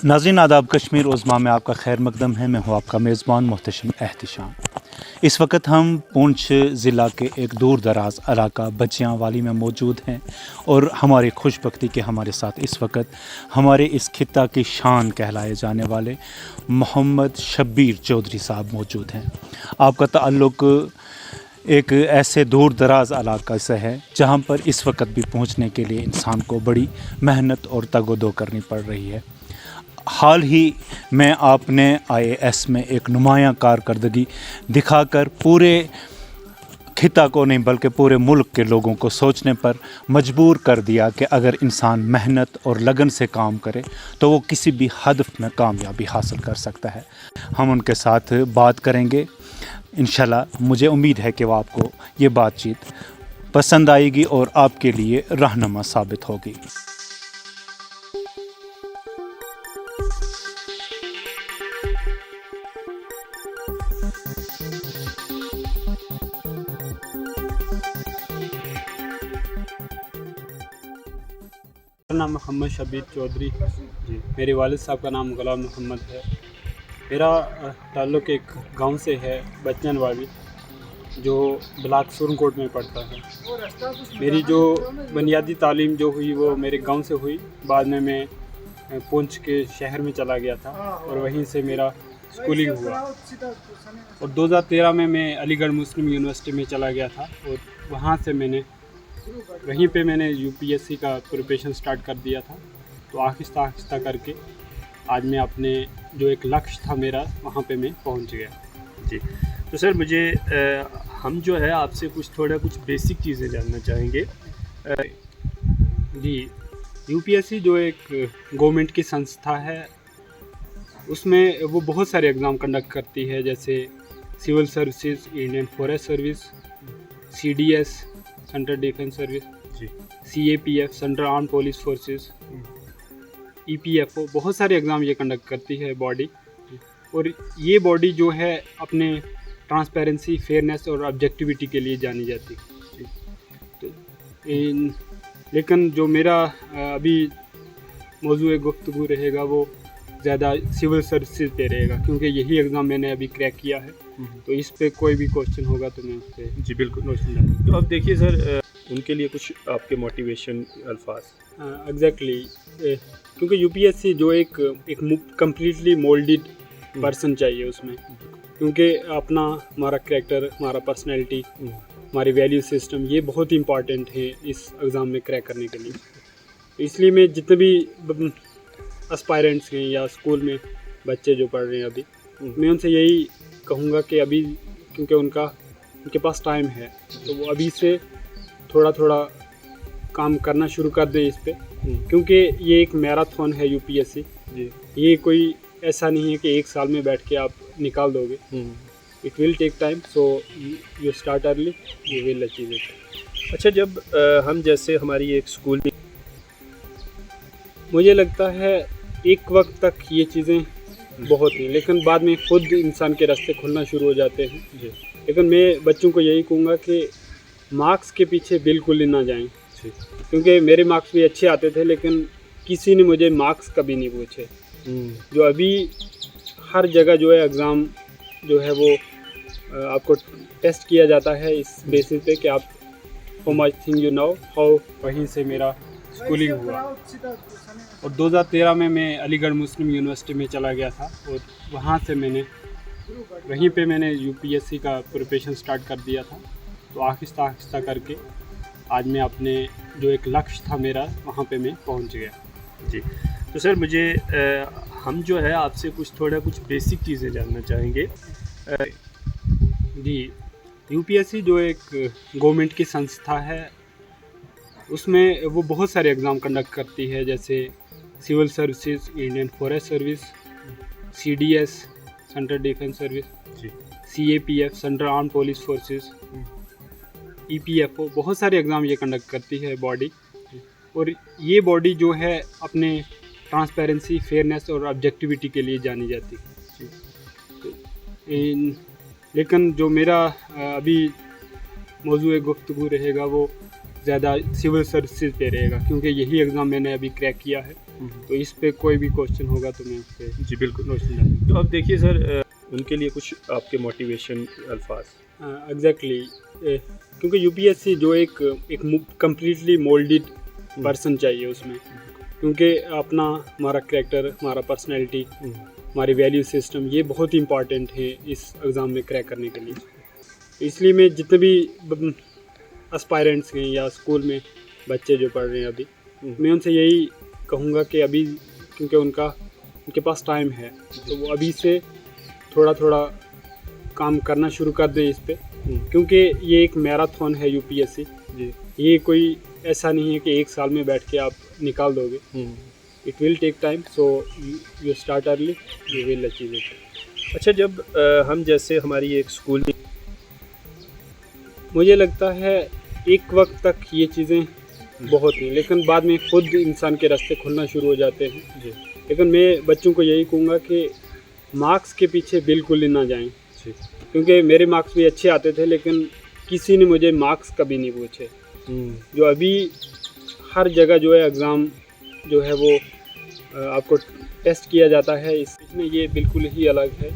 नाज़रीन आदाब, कश्मीर उज़्मा में आपका खैर मकदम है। मैं हूँ आपका मेज़बान मोहतशम एहतिशाम। इस वक्त हम पुंछ ज़िला के एक दूर दराज इलाका बचियांवाली में मौजूद हैं और हमारी खुशबख्ती के हमारे साथ इस वक्त हमारे इस खित्ता की शान कहलाए जाने वाले मोहम्मद शब्बीर चौधरी साहब मौजूद हैं। आपका ताल्लुक़ एक ऐसे दूर दराज इलाका से है जहाँ पर इस वक्त भी पहुँचने के लिए इंसान को बड़ी मेहनत और तगोदो करनी पड़ रही है। हाल ही में आपने IAS में एक नुमायाँ कारकर्दगी दिखाकर पूरे खिता को नहीं बल्कि पूरे मुल्क के लोगों को सोचने पर मजबूर कर दिया कि अगर इंसान मेहनत और लगन से काम करे तो वो किसी भी हदफ में कामयाबी हासिल कर सकता है। हम उनके साथ बात करेंगे इंशाल्लाह। मुझे उम्मीद है कि वो आपको ये बातचीत पसंद आएगी और आपके लिए रहनुमा साबित होगी। मेरा नाम मोहम्मद शब्बीर चौधरी जी। मेरे वालिद साहब का नाम गुलाम मोहम्मद है। मेरा ताल्लुक़ एक गांव से है, बचियांवाली, जो ब्लॉक सुरनकोट में पड़ता है। मेरी जो बुनियादी तालीम जो हुई वो मेरे गांव से हुई। बाद में मैं पुंछ के शहर में चला गया था और वहीं से मेरा स्कूलिंग हुआ। और 2013 में मैं अलीगढ़ मुस्लिम यूनिवर्सिटी में चला गया था और वहाँ से वहीं पे मैंने UPSC का प्रिपरेशन स्टार्ट कर दिया था। तो आहिस्ता आहिस्ता करके आज मैं अपने जो एक लक्ष्य था मेरा वहाँ पे मैं पहुँच गया जी। तो सर मुझे हम जो है आपसे कुछ बेसिक चीज़ें जानना चाहेंगे। जी। UPSC जो एक गवर्नमेंट की संस्था है, उसमें वो बहुत सारे एग्ज़ाम कंडक्ट करती है, जैसे civil services, Indian forest service, CDS central defence service जी, CAPF central arm police forces, EPFO, बहुत सारे एग्ज़ाम ये कंडक्ट करती है बॉडी। और ये बॉडी जो है अपने ट्रांसपेरेंसी, फेयरनेस और ऑब्जेक्टिविटी के लिए जानी जाती है। तो लेकिन जो मेरा अभी मौजूद गुफ्तगू रहेगा वो ज़्यादा सिविल सर्विसेज पे रहेगा, क्योंकि यही एग्ज़ाम मैंने अभी क्रैक किया है। तो इस पे कोई भी क्वेश्चन होगा तो मैं उससे जी बिल्कुल क्वेश्चन डालूँ। तो अब देखिए सर, उनके लिए कुछ आपके मोटिवेशन अल्फाज। एग्जैक्टली क्योंकि UPSC जो एक कम्प्लीटली मोल्डेड पर्सन चाहिए उसमें, क्योंकि हमारा करैक्टर, हमारा पर्सनैलिटी, हमारी वैल्यू सिस्टम, ये बहुत इंपॉर्टेंट है इस एग्ज़ाम में क्रैक करने के लिए। इसलिए मैं जितने भी एस्पायरेंट्स हैं या स्कूल में बच्चे जो पढ़ रहे हैं अभी, मैं उनसे यही कहूँगा कि अभी क्योंकि उनके पास टाइम है तो वो अभी से थोड़ा थोड़ा काम करना शुरू कर दें इस पे, क्योंकि ये एक मैराथन है UPSC जी। ये कोई ऐसा नहीं है कि एक साल में बैठ के आप निकाल दोगे। It will take time, so you start early, you will achieve it. अच्छा, जब हम जैसे हमारी एक स्कूल में, मुझे लगता है एक वक्त तक ये चीज़ें बहुत हैं, लेकिन बाद में खुद इंसान के रास्ते खुलना शुरू हो जाते हैं जी। लेकिन मैं बच्चों को यही कहूँगा कि मार्क्स के पीछे बिल्कुल ना जाएं, क्योंकि मेरे मार्क्स भी अच्छे आते थे, लेकिन किसी ने मुझे मार्क्स कभी नहीं पूछे। जो अभी हर जगह जो है एग्ज़ाम जो है वो आपको टेस्ट किया जाता है इस बेसिस पे कि आप how much think you know how. वहीं से मेरा स्कूलिंग हुआ और 2013 में मैं अलीगढ़ मुस्लिम यूनिवर्सिटी में चला गया था और वहाँ से वहीं पे मैंने UPSC का प्रिपरेशन स्टार्ट कर दिया था। तो आहिस्ता आहिस्ता करके आज मैं अपने जो एक लक्ष्य था मेरा वहाँ पे मैं पहुँच गया जी। तो सर मुझे हम जो है आपसे कुछ बेसिक चीज़ें जानना चाहेंगे। जी। UPSC जो एक गवर्नमेंट की संस्था है, उसमें वो बहुत सारे एग्ज़ाम कंडक्ट करती है, जैसे civil services, Indian forest service, CDS central defence service जी, CAPF central arm police forces, EPFO, बहुत सारे एग्ज़ाम ये कंडक्ट करती है बॉडी। और ये बॉडी जो है अपने ट्रांसपेरेंसी, फेयरनेस और ऑब्जेक्टिविटी के लिए जानी जाती है। तो लेकिन जो मेरा अभी मौजूद गुफ्तगू रहेगा वो ज़्यादा सिविल सर्विसेज पे रहेगा, क्योंकि यही एग्ज़ाम मैंने अभी क्रैक किया है। तो इस पे कोई भी क्वेश्चन होगा तो मैं उस पर जी बिल्कुल। रोशनी डालूंगा। तो अब देखिए सर, उनके लिए कुछ आपके मोटिवेशन अल्फाज। एग्जैक्टली क्योंकि यूपीएससी जो एक कम्प्लीटली मोल्डेड पर्सन चाहिए उसमें, क्योंकि अपना हमारा करैक्टर, हमारा पर्सनैलिटी, हमारी वैल्यू सिस्टम, ये बहुत इंपॉर्टेंट है इस एग्ज़ाम में क्रैक करने के लिए। इसलिए मैं जितने भी एस्पायरेंट्स हैं या स्कूल में बच्चे जो पढ़ रहे हैं अभी, मैं उनसे यही कहूँगा कि अभी क्योंकि उनके पास टाइम है तो वो अभी से थोड़ा थोड़ा काम करना शुरू कर दें इस पे, क्योंकि ये एक मैराथन है यूपीएससी जी। ये कोई ऐसा नहीं है कि एक साल में बैठ के आप निकाल दोगे। It will take time, so you start early, you will achieve it. अच्छा, जब हम जैसे हमारी एक स्कूल, मुझे लगता है एक वक्त तक ये चीज़ें बहुत हैं, लेकिन बाद में खुद इंसान के रास्ते खुलना शुरू हो जाते हैं जी। लेकिन मैं बच्चों को यही कहूँगा कि मार्क्स के पीछे बिल्कुल ना जाएं जी, क्योंकि मेरे मार्क्स भी अच्छे आते थे लेकिन किसी ने मुझे मार्क्स कभी नहीं पूछे। जो अभी हर जगह जो है एग्ज़ाम जो है वो आपको टेस्ट किया जाता है, इसमें ये बिल्कुल ही अलग है।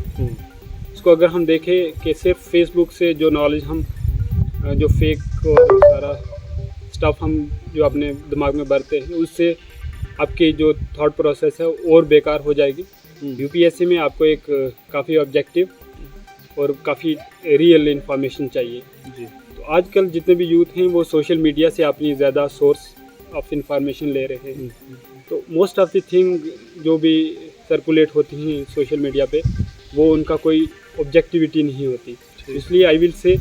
इसको अगर हम देखें कि सिर्फ फेसबुक से जो नॉलेज हम जो फेक और सारा स्टफ हम जो अपने दिमाग में भरते हैं, उससे आपकी जो थॉट प्रोसेस है और बेकार हो जाएगी। यूपीएससी में आपको एक काफ़ी ऑब्जेक्टिव और काफ़ी रियल इंफॉर्मेशन चाहिए जी। तो आजकल जितने भी यूथ हैं वो सोशल मीडिया से अपनी ज़्यादा सोर्स ऑफ इंफॉर्मेशन ले रहे हैं। तो मोस्ट ऑफ द थिंग जो भी सर्कुलेट होती हैं सोशल मीडिया पे, वो उनका कोई ऑब्जेक्टिविटी नहीं होती। इसलिए आई विल से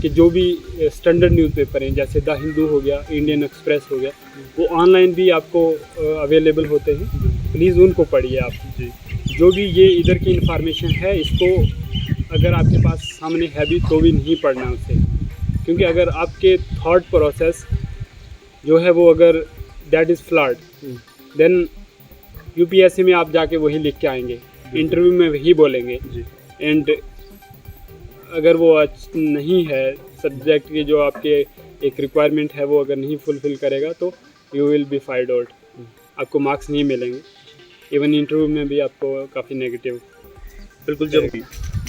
कि जो भी स्टैंडर्ड न्यूज़पेपर हैं जैसे द हिंदू हो गया, इंडियन एक्सप्रेस हो गया, वो ऑनलाइन भी आपको अवेलेबल होते हैं, प्लीज़ उनको पढ़िए आप जी। जो भी ये इधर की इंफॉर्मेशन है, इसको अगर आपके पास सामने है भी तो भी नहीं पढ़ना उसे, क्योंकि अगर आपके थॉट प्रोसेस जो है वो अगर that is flood, then UPSC में आप जाके वही लिख के आएंगे, इंटरव्यू में वही बोलेंगे एंड अगर वो नहीं है सब्जेक्ट की जो आपके एक रिक्वायरमेंट है वो अगर नहीं फुलफ़िल करेगा तो you will B find out, आपको मार्क्स नहीं मिलेंगे। इवन इंटरव्यू में भी आपको काफ़ी नेगेटिव। बिल्कुल। जब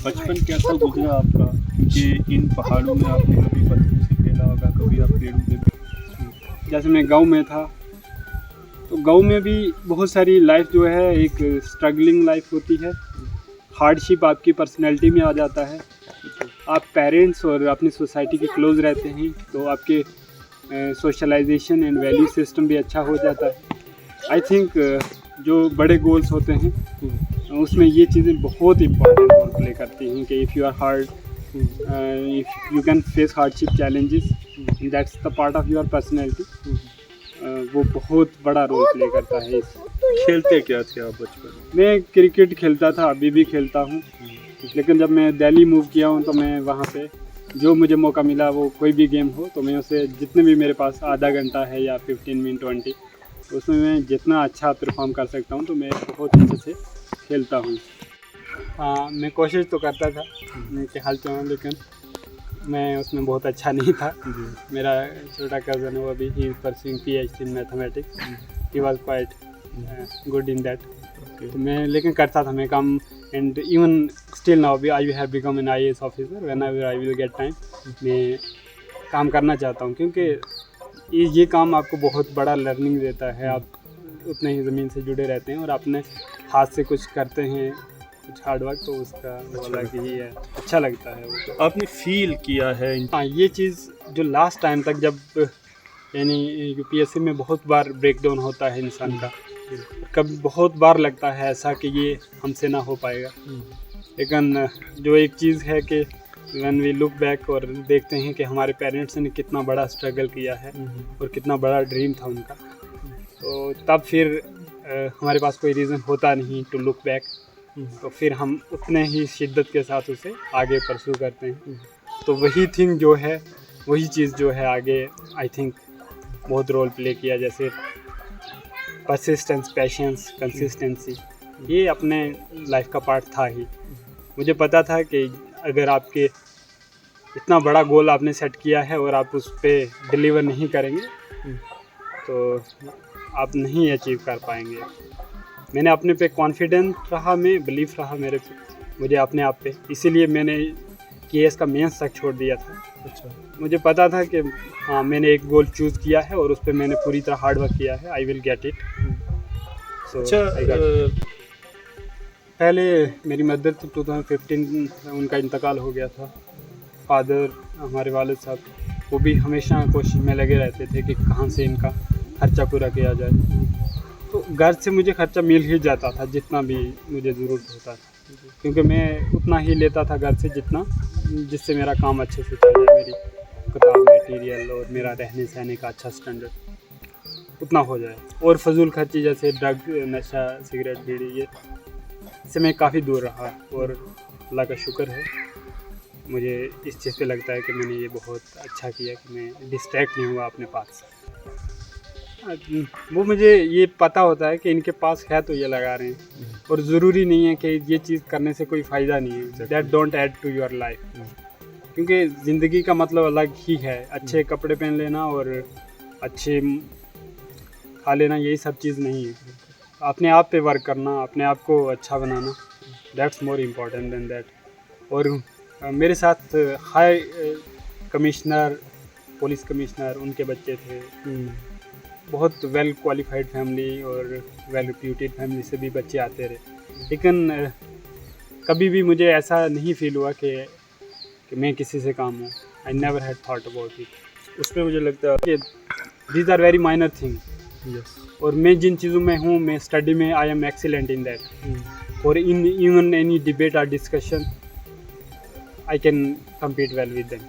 बचपन कैसा गुजरा आपका, क्योंकि इन पहाड़ों में आपने कभी पत्थरों से खेला होगा, कभी आप पेड़ों पे, जैसे मैं गांव में था तो गांव में भी बहुत सारी लाइफ जो है एक स्ट्रगलिंग लाइफ होती है। हार्डशिप आपकी पर्सनैलिटी में आ जाता है। आप पेरेंट्स और अपनी सोसाइटी के क्लोज रहते हैं तो आपके सोशलाइजेशन एंड वैल्यू सिस्टम भी अच्छा हो जाता है। आई थिंक जो बड़े गोल्स होते हैं उसमें ये चीज़ें बहुत इंपॉर्टेंट रोल प्ले करती हैं कि if you are hard, if you can face hardship challenges, that's the part of your personality. वो बहुत बड़ा रोल प्ले करता है। खेलते क्या थे आप बचपन में? मैं क्रिकेट खेलता था, अभी भी खेलता हूँ, लेकिन जब मैं दिल्ली मूव किया हूँ तो मैं वहाँ पे जो मुझे मौका मिला वो कोई भी गेम हो तो मैं उसे जितने भी मेरे पास आधा घंटा है या 15 मिनट 20, तो उसमें मैं जितना अच्छा परफॉर्म कर सकता हूँ तो मैं बहुत अच्छे से खेलता हूँ। हाँ, मैं कोशिश तो करता था मैं खेलता हूँ, लेकिन मैं उसमें बहुत अच्छा नहीं था। मेरा छोटा कज़न है वो अभी he is pursuing PhD in mathematics, he was quite good in that. तो मैं लेकिन करता था मैं काम, एंड इवन स्टिल नाउ भी I have become an IAS officer when I will get time. मैं काम करना चाहता हूँ क्योंकि ये काम आपको बहुत बड़ा लर्निंग देता है। आप उतने ही ज़मीन से जुड़े रहते हैं और अपने हाथ से कुछ करते हैं, कुछ हार्ड वर्क, तो उसका अलग ही है, अच्छा लगता है वो। तो आपने फील किया है हाँ, ये चीज़ जो लास्ट टाइम तक जब यानी यूपीएससी में बहुत बार ब्रेक डाउन होता है इंसान का, कभी बहुत बार लगता है ऐसा कि ये हमसे ना हो पाएगा, लेकिन जो एक चीज़ है कि व्हेन वी लुक बैक और देखते हैं कि हमारे पेरेंट्स ने कितना बड़ा स्ट्रगल किया है और कितना बड़ा ड्रीम था उनका, तो तब फिर हमारे पास कोई रीज़न होता नहीं टू लुक बैक, तो फिर हम उतने ही शिद्दत के साथ उसे आगे परस्यू करते हैं। तो वही थिंग जो है, वही चीज़ जो है आगे आई थिंक बहुत रोल प्ले किया, जैसे परसिस्टेंस, पेशेंस, कंसिस्टेंसी, ये अपने लाइफ का पार्ट था ही। मुझे पता था कि अगर आपके इतना बड़ा गोल आपने सेट किया है और आप उस पर डिलीवर नहीं करेंगे तो आप नहीं अचीव कर पाएंगे। मैंने अपने पे कॉन्फिडेंट रहा, मैं बिलीफ रहा मेरे पे, मुझे अपने आप पे, इसीलिए मैंने केएस का मेंस तक छोड़ दिया था। अच्छा। मुझे पता था कि हाँ मैंने एक गोल चूज़ किया है और उस पर मैंने पूरी तरह हार्ड वर्क किया है, आई विल गेट इट। अच्छा, पहले मेरी मदर थी, 2015 उनका इंतकाल हो गया था। फादर हमारे वालिद साहब, वो भी हमेशा कोशिश में लगे रहते थे कि कहाँ से इनका खर्चा पूरा किया जाए। तो घर से मुझे खर्चा मिल ही जाता था जितना भी मुझे ज़रूरत होता था, क्योंकि मैं उतना ही लेता था घर से जिससे मेरा काम अच्छे से चल जाए, मेरी किताब मटेरियल और मेरा रहने सहने का अच्छा स्टैंडर्ड उतना हो जाए। और फजूल खर्ची जैसे ड्रग, नशा, सिगरेट, बीड़ी, ये इससे मैं काफ़ी दूर रहा। और अल्लाह का शुक्र है, मुझे इस चीज़ पे लगता है कि मैंने ये बहुत अच्छा किया कि मैं डिस्ट्रैक्ट नहीं हुआ अपने पास से। वो मुझे ये पता होता है कि इनके पास है तो ये लगा रहे हैं, और ज़रूरी नहीं है कि ये चीज़ करने से कोई फ़ायदा नहीं है। That don't add to your life, क्योंकि ज़िंदगी का मतलब अलग ही है। अच्छे कपड़े पहन लेना और अच्छे खा लेना, यही सब चीज़ नहीं है। अपने आप पे वर्क करना, अपने आप को अच्छा बनाना, that's more important than that. और मेरे साथ हाई कमिश्नर, पुलिस कमिश्नर, उनके बच्चे थे, बहुत वेल क्वालिफाइड फैमिली और वेल रिप्यूटेड फैमिली से भी बच्चे आते रहे। लेकिन कभी भी मुझे ऐसा नहीं फील हुआ कि मैं किसी से काम हूँ। I never had thought about it. उसमें मुझे लगता है कि these are very minor thing. Yes. और मैं जिन चीज़ों में हूँ, मैं स्टडी में I am excellent in that. और इन इवन एनी डिबेट और discussion I can compete well with them.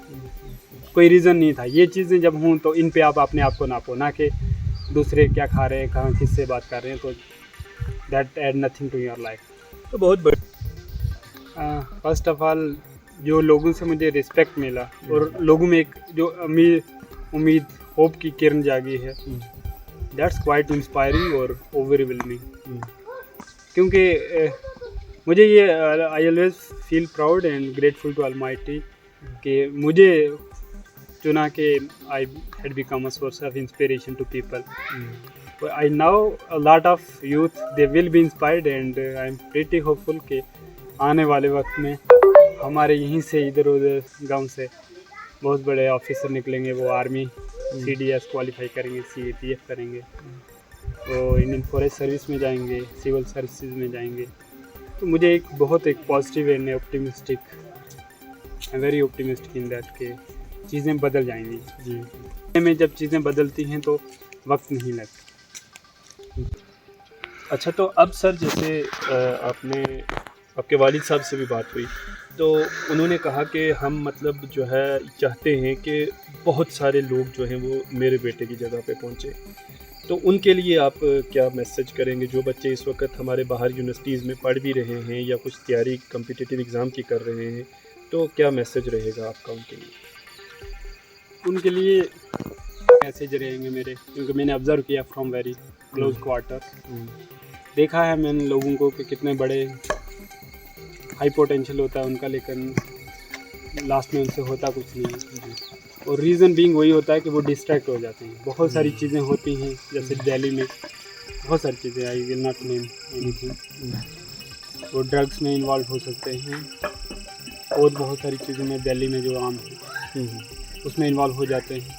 कोई रीज़न नहीं था। ये चीज़ें जब हूँ तो इन पे आप अपने आप को नापो, ना कि दूसरे क्या खा रहे हैं, कहाँ किससे बात कर रहे हैं, तो that add nothing to your life. तो बहुत बड़ी फर्स्ट ऑफ ऑल जो लोगों से मुझे रिस्पेक्ट मिला, और लोगों में एक जो उम्मीद होप की किरण जागी है, दैट्स क्वाइट इंस्पायरिंग और ओवरवेलमिंग। क्योंकि मुझे ये I always feel proud and grateful to almighty कि मुझे चुना कि I had become a source of inspiration to people. I now a lot of youth they will be inspired and I am pretty hopeful कि आने वाले वक्त में हमारे यहीं से इधर उधर गांव से बहुत बड़े ऑफिसर निकलेंगे। वो आर्मी CDS क्वालिफाई करेंगे, CAPF करेंगे, वो इंडियन फॉरेस्ट सर्विस में जाएंगे, सिविल सर्विसेज में जाएंगे। तो मुझे एक positive and optimistic, very optimistic in that के चीज़ें बदल जाएंगी। जी, में जब चीज़ें बदलती हैं तो वक्त नहीं लगता। अच्छा, तो अब सर जैसे आपके वालिद साहब से भी बात हुई, तो उन्होंने कहा कि हम मतलब जो है चाहते हैं कि बहुत सारे लोग जो हैं वो मेरे बेटे की जगह पे पहुँचे। तो उनके लिए आप क्या मैसेज करेंगे, जो बच्चे इस वक्त हमारे बाहर यूनिवर्सिटीज़ में पढ़ भी रहे हैं या कुछ तैयारी कम्पिटिटिव एग्ज़ाम की कर रहे हैं, तो क्या मैसेज रहेगा आपका उनके लिए? उनके लिए मैसेज रहेंगे मेरे, क्योंकि मैंने ऑब्ज़र्व किया फ्रॉम वेरी क्लोज क्वार्टर, देखा है मैंने लोगों को कि कितने बड़े हाई पोटेंशियल होता है उनका, लेकिन लास्ट में उनसे होता कुछ नहीं है। और रीज़न बीइंग वही होता है कि वो डिस्ट्रैक्ट हो जाते हैं। बहुत सारी चीज़ें होती हैं, जैसे दिल्ली में बहुत सारी चीज़ें, I will not name anything, वो ड्रग्स में इन्वॉल्व हो सकते हैं, और बहुत सारी चीज़ों में दिल्ली में जो आम है उसमें इन्वॉल्व हो जाते हैं।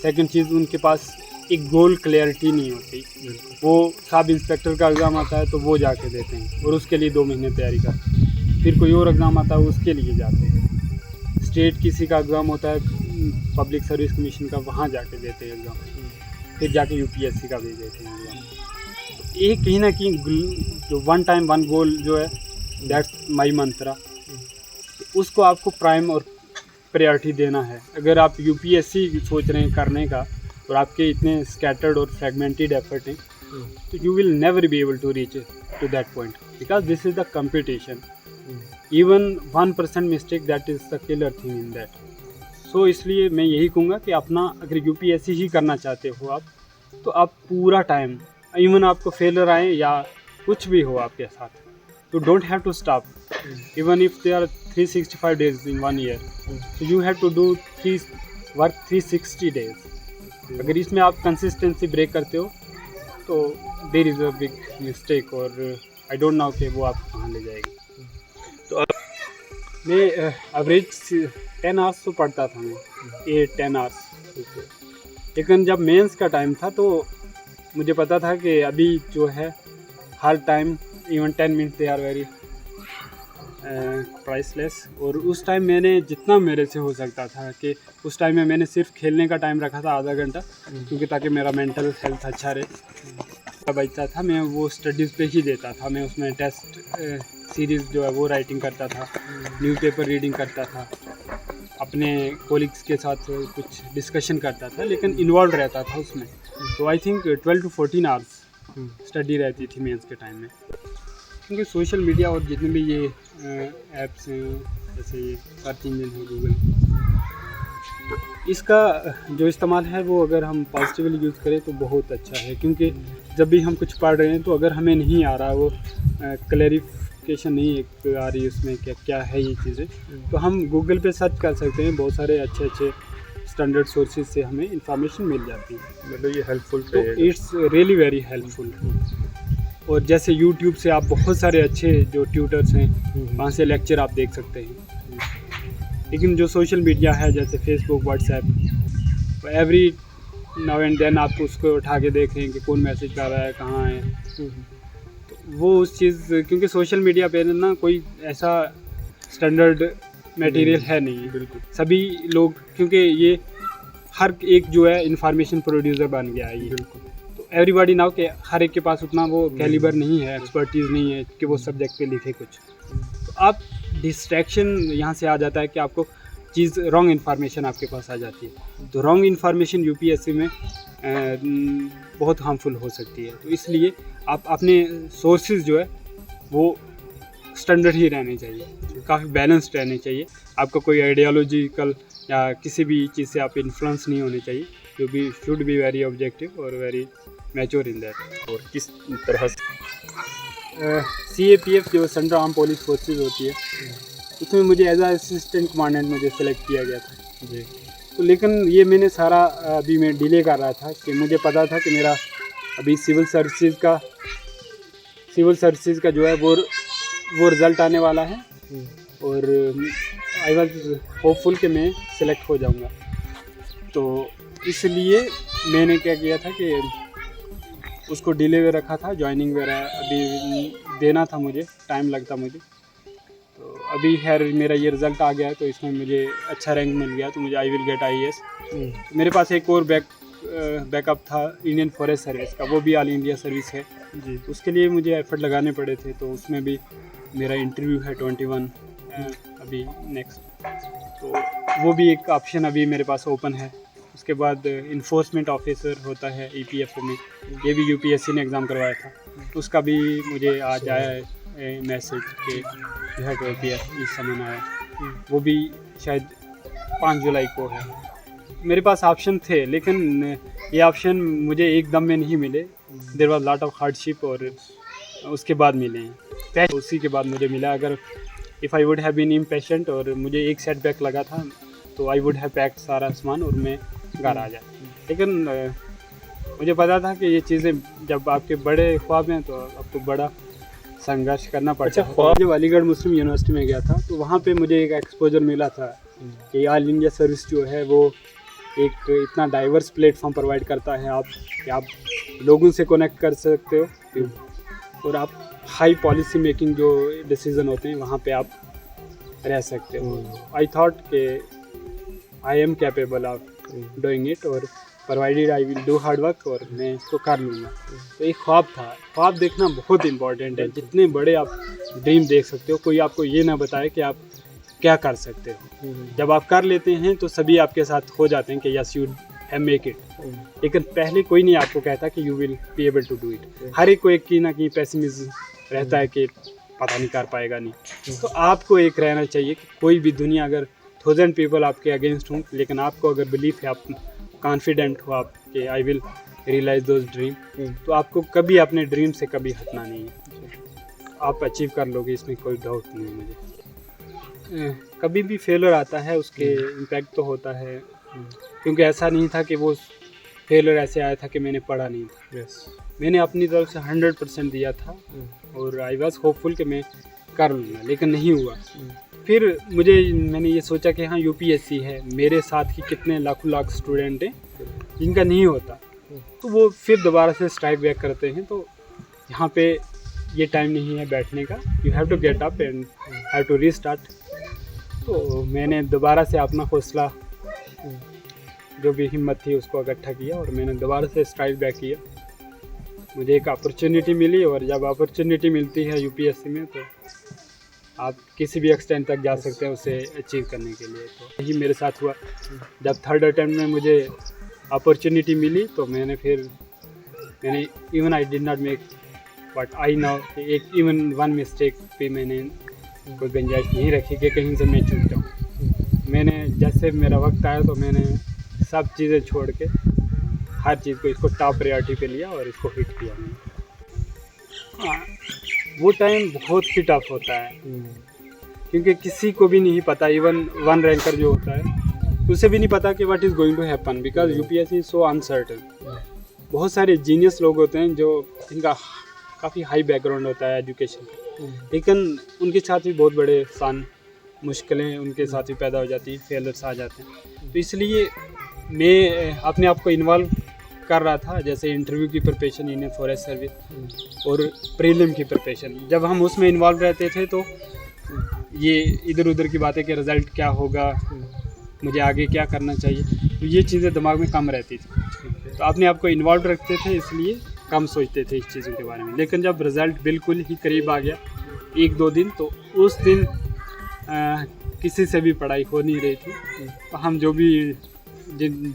सेकंड चीज़, उनके पास एक गोल क्लैरिटी नहीं होती। वो सब इंस्पेक्टर का एग्ज़ाम आता है तो वो जाके देते हैं, और उसके लिए 2 महीने तैयारी करते हैं। फिर कोई और एग्ज़ाम आता है उसके लिए जाते हैं। स्टेट किसी का एग्ज़ाम होता है, पब्लिक सर्विस कमीशन का, वहाँ जाके देते हैं एग्ज़ाम। फिर जाके UPSC का भी देते हैं एग्ज़ाम। एक कहीं ना कहीं जो वन टाइम वन गोल जो है, दैट्स माई मंत्रा, उसको आपको प्राइम और प्रायोरिटी देना है। अगर आप UPSC सोच रहे हैं करने का और आपके इतने स्कैटर्ड और फ्रेगमेंटेड एफर्ट हैं, तो you will never be able to reach to that point, because this is the competition. Even 1% mistake, that is the killer thing in that. So इसलिए मैं यही कहूँगा कि अपना अगर UPSC ही करना चाहते हो आप, तो आप पूरा टाइम, इवन आपको फेलर आए या कुछ भी हो आपके साथ, तो don't have to stop. Even if they are 365 days in 1 year, so you have to do work 360 days। अगर इसमें आप कंसिस्टेंसी ब्रेक करते हो तो तो there is a big mistake, और आई डोंट नो कि वो आप कहाँ ले जाएगी। तो आप मैं एवरेज 10 आवर्स तो पढ़ता था मैं, 8-10 आवर्स। लेकिन जब मेंस का टाइम था तो मुझे पता था कि अभी जो है हर time even 10 minute they are very priceless. और उस टाइम मैंने जितना मेरे से हो सकता था कि उस टाइम में मैंने सिर्फ खेलने का टाइम रखा था आधा घंटा, क्योंकि ताकि मेरा मेंटल हेल्थ अच्छा रहे। बचता था मैं वो स्टडीज़ पे ही देता था। मैं उसमें टेस्ट सीरीज़ जो है वो राइटिंग करता था, न्यूज़पेपर रीडिंग करता था, अपने कोलिग्स के साथ कुछ डिस्कशन करता था, लेकिन इन्वॉल्व रहता था उसमें। तो I think 12 to 14 hours study रहती थी मेंस के टाइम में। क्योंकि सोशल मीडिया और जितने भी ये ऐप्स हैं, जैसे ये सर्च इंजन है गूगल, इसका जो इस्तेमाल है वो अगर हम पॉजिटिवली यूज़ करें तो बहुत अच्छा है। क्योंकि जब भी हम कुछ पढ़ रहे हैं तो अगर हमें नहीं आ रहा, वो क्लैरिफिकेशन नहीं एक आ रही उसमें क्या है ये चीज़ें, तो हम गूगल पे सर्च कर सकते हैं। बहुत सारे अच्छे अच्छे स्टैंडर्ड सोर्सेज से हमें इंफॉर्मेशन मिल जाती है। मतलब ये हेल्पफुल तो इट्स रियली वेरी हेल्पफुल। और जैसे यूट्यूब से आप बहुत सारे अच्छे जो ट्यूटर्स हैं वहाँ से लेक्चर आप देख सकते हैं। लेकिन जो सोशल मीडिया है जैसे Facebook, WhatsApp, every now and then आप उसको उठा के देख रहे हैं कि कौन मैसेज कर रहा है, कहाँ है। तो वो उस चीज़, क्योंकि सोशल मीडिया पे ना कोई ऐसा स्टैंडर्ड मटेरियल है नहीं। बिल्कुल सभी लोग, क्योंकि ये हर एक जो है इंफॉर्मेशन प्रोड्यूसर बन गया है ये। बिल्कुल तो एवरीबॉडी नाउ के हर एक के पास उतना वो कैलिबर नहीं है, एक्सपर्टीज़ नहीं है कि वो सब्जेक्ट पे लिखे कुछ। तो आप डिस्ट्रैक्शन यहाँ से आ जाता है कि आपको चीज़ रॉन्ग इन्फॉर्मेशन आपके पास आ जाती है। तो रॉन्ग इन्फॉर्मेशन यूपीएससी में बहुत हार्मफुल हो सकती है। तो इसलिए आप अपने सोर्सेज जो है वो स्टैंडर्ड ही रहने चाहिए, काफ़ी बैलेंस्ड रहने चाहिए। आपका कोई आइडियोलॉजिकल या किसी भी चीज़ से आप इन्फ्लुएंस नहीं होने चाहिए। You be should be very objective और वेरी मैच्योर इन दैट। और किस तरह से CAPF जो सेंट्रल आर्म पुलिस फोर्सेज होती है, उसमें मुझे एज असिस्टेंट कमांडेंट मुझे सेलेक्ट किया गया था जी। तो लेकिन ये मैंने सारा अभी मैं डिले कर रहा था कि मुझे पता था कि मेरा अभी सिविल सर्विसेज का जो है वो रिज़ल्ट आने वाला है। और आई वॉज होपफुल कि मैं सिलेक्ट हो जाऊंगा। तो इसलिए मैंने क्या किया था कि उसको डिले में रखा था। जॉइनिंग वगैरह अभी देना था, मुझे टाइम लगता मुझे। तो अभी खैर मेरा ये रिज़ल्ट आ गया है, तो इसमें मुझे अच्छा रैंक मिल गया, तो मुझे आई विल गेट IAS। मेरे पास एक और बैकअप था इंडियन फॉरेस्ट सर्विस का, वो भी ऑल इंडिया सर्विस है जी। उसके लिए मुझे एफर्ट लगाने पड़े थे। तो उसमें भी मेरा इंटरव्यू है 21 अभी नेक्स्ट, तो वो भी एक ऑप्शन अभी मेरे पास ओपन है। उसके बाद इन्फोर्समेंट ऑफिसर होता है EPFO में, ये भी UPSC ने एग्ज़ाम करवाया था, उसका भी मुझे आज आया है मैसेज के यू हैव टू अपीयर, इस समन आया। वो भी शायद 5 जुलाई को है। मेरे पास ऑप्शन थे, लेकिन ये ऑप्शन मुझे एकदम में नहीं मिले। There was lot of hardship, और उसके बाद मिले हैं। उसी के बाद मुझे मिला। अगर if I would have been impatient और मुझे एक सेटबैक लगा था, तो आई वुड हैव पैक्ड सारा सामान और मैं घर आ जाए। लेकिन मुझे पता था कि ये चीज़ें जब आपके बड़े ख्वाब हैं तो आपको बड़ा संघर्ष करना पड़ता है। जब अलीगढ़ मुस्लिम यूनिवर्सिटी में गया था तो वहाँ पे मुझे एक एक्सपोजर मिला था कि ऑल इंडिया सर्विस जो है वो एक इतना डाइवर्स प्लेटफॉर्म प्रोवाइड करता है कि आप लोगों से कनेक्ट कर सकते हो, और आप हाई पॉलिसी मेकिंग जो डिसीजन होते हैं वहाँ पे आप रह सकते हो। आई थॉट कि I am capable of doing it, और provided I will do hard work, और मैं इसको कर लूँगा। तो एक ख्वाब था। ख्वाब देखना बहुत इंपॉर्टेंट है। जितने बड़े आप ड्रीम देख सकते हो, कोई आपको ये ना बताए कि आप क्या कर सकते हो। जब आप कर लेते हैं तो सभी आपके साथ हो जाते हैं कि yes you have make it, लेकिन पहले कोई नहीं आपको कहता कि you will be able to do it. हर एक को एक की ना की पेसिमिज्म रहता है कि पता नहीं कर पाएगा नहीं। तो आपको एक रहना चाहिए कि कोई भी दुनिया अगर 1000 पीपल आपके अगेंस्ट हों, लेकिन आपको अगर बिलीफ है, आप कॉन्फिडेंट हो आप कि I will realise those dream, तो आपको कभी अपने ड्रीम से कभी हटना नहीं है। आप अचीव कर लोगे, इसमें कोई डाउट नहीं है मुझे। कभी भी फेलियर आता है, उसके इम्पैक्ट तो होता है, क्योंकि ऐसा नहीं था कि वो फेलियर ऐसे आया था कि मैंने पढ़ा नहीं था। मैंने अपनी तरफ से 100% दिया था और आई वॉज होपफुल कि मैं कर लूँगा, लेकिन नहीं हुआ। फिर मैंने ये सोचा कि हाँ यूपीएससी है, मेरे साथ ही कितने लाखों लाख स्टूडेंट हैं जिनका नहीं होता, तो वो फिर दोबारा से स्ट्राइक बैक करते हैं। तो यहाँ पे ये टाइम नहीं है बैठने का, you have to get up and have to restart. तो मैंने दोबारा से अपना हौसला, जो भी हिम्मत थी, उसको इकट्ठा किया और मैंने दोबारा से स्ट्राइक बैक किया। मुझे एक अपॉर्चुनिटी मिली और जब अपॉर्चुनिटी मिलती है यूपीएससी में तो आप किसी भी एक्सटेंट तक जा सकते हैं उसे अचीव करने के लिए। तो यही मेरे साथ हुआ। जब थर्ड अटेम्प्ट में मुझे अपॉर्चुनिटी मिली तो मैंने even I did not make but I know एक इवन वन मिस्टेक पे मैंने कोई गुंजाइश नहीं रखी कि कहीं से मैं चूक जाऊँ। मैंने जैसे मेरा वक्त आया तो मैंने सब चीज़ें छोड़ के हर चीज़ को इसको टॉप प्रायोरिटी पे लिया और इसको हिट किया मैंने। हाँ, वो टाइम बहुत ही टफ होता है क्योंकि किसी को भी नहीं पता, इवन वन रैंकर जो होता है उसे भी नहीं पता कि what is going to happen, because UPSC is so uncertain. बहुत सारे जीनियस लोग होते हैं जो इनका काफ़ी हाई बैकग्राउंड होता है एजुकेशन का, लेकिन उनके साथ भी बहुत बड़े मुश्किलें उनके साथ भी पैदा हो जाती हैं, फेलर्स आ जाते हैं। तो इसलिए मैं अपने आप को इन्वॉल्व कर रहा था, जैसे इंटरव्यू की प्रिपरेशन इन फॉरेस्ट सर्विस और प्रीलिम की प्रिपरेशन। जब हम उसमें इन्वॉल्व रहते थे तो ये इधर उधर की बातें कि रिज़ल्ट क्या होगा, मुझे आगे क्या करना चाहिए, तो ये चीज़ें दिमाग में कम रहती थी। तो अपने आप को इन्वॉल्व रखते थे, इसलिए कम सोचते थे इस चीज़ों के बारे में। लेकिन जब रिज़ल्ट बिल्कुल ही करीब आ गया, 1-2 दिन, तो उस दिन किसी से भी पढ़ाई हो नहीं रही थी। तो हम जो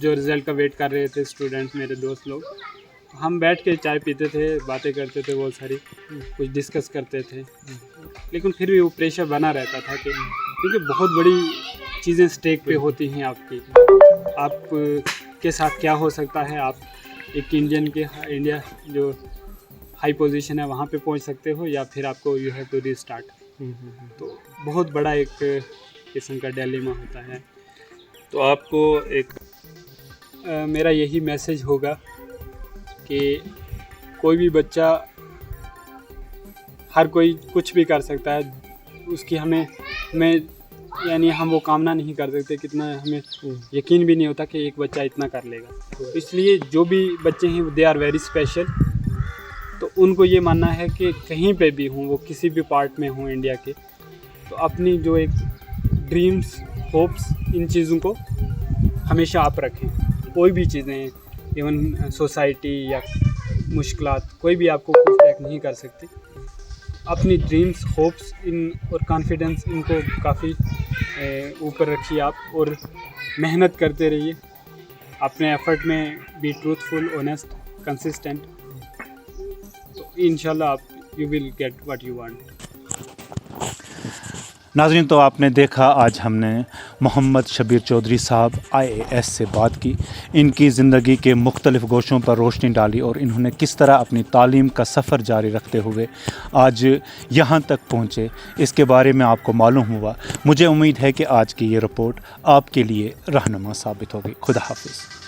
रिज़ल्ट का वेट कर रहे थे, स्टूडेंट्स, मेरे दोस्त लोग, हम बैठ के चाय पीते थे, बातें करते थे, बहुत सारी कुछ डिस्कस करते थे। लेकिन फिर भी वो प्रेशर बना रहता था कि क्योंकि बहुत बड़ी चीज़ें स्टेक पे होती हैं आपकी, आप के साथ क्या हो सकता है। आप एक इंडिया जो हाई पोजीशन है वहाँ पे पहुँच सकते हो, या फिर आपको यू हैव टू रीस्टार्ट। तो बहुत बड़ा एक किस्म का डिलेमा होता है। तो आपको एक मेरा यही मैसेज होगा कि कोई भी बच्चा, हर कोई कुछ भी कर सकता है, उसकी हम वो कामना नहीं कर सकते, कितना हमें यकीन भी नहीं होता कि एक बच्चा इतना कर लेगा। तो इसलिए जो भी बच्चे हैं दे आर वेरी स्पेशल। तो उनको ये मानना है कि कहीं पे भी हों, वो किसी भी पार्ट में हों इंडिया के, तो अपनी जो एक ड्रीम्स, होप्स, इन चीज़ों को हमेशा आप रखें। कोई भी चीज़ें, इवन सोसाइटी या मुश्किलात, कोई भी आपको कुछ बैक नहीं कर सकती। अपनी ड्रीम्स, होप्स और कॉन्फिडेंस, इनको काफ़ी ऊपर रखिए आप, और मेहनत करते रहिए अपने एफर्ट में। बी ट्रूथफुल, ऑनेस्ट, कंसिस्टेंट, तो इंशाल्लाह आप you will get what you want. नाज़रीन, तो आपने देखा, आज हमने मोहम्मद शबीर चौधरी साहब IAS से बात की। इनकी ज़िंदगी के मुख्तलिफ़ गोशों पर रोशनी डाली और इन्होंने किस तरह अपनी तालीम का सफ़र जारी रखते हुए आज यहाँ तक पहुँचे, इसके बारे में आपको मालूम हुआ। मुझे उम्मीद है कि आज की ये रिपोर्ट आपके लिए रहनुमा साबित होगी। खुदा हाफिज़।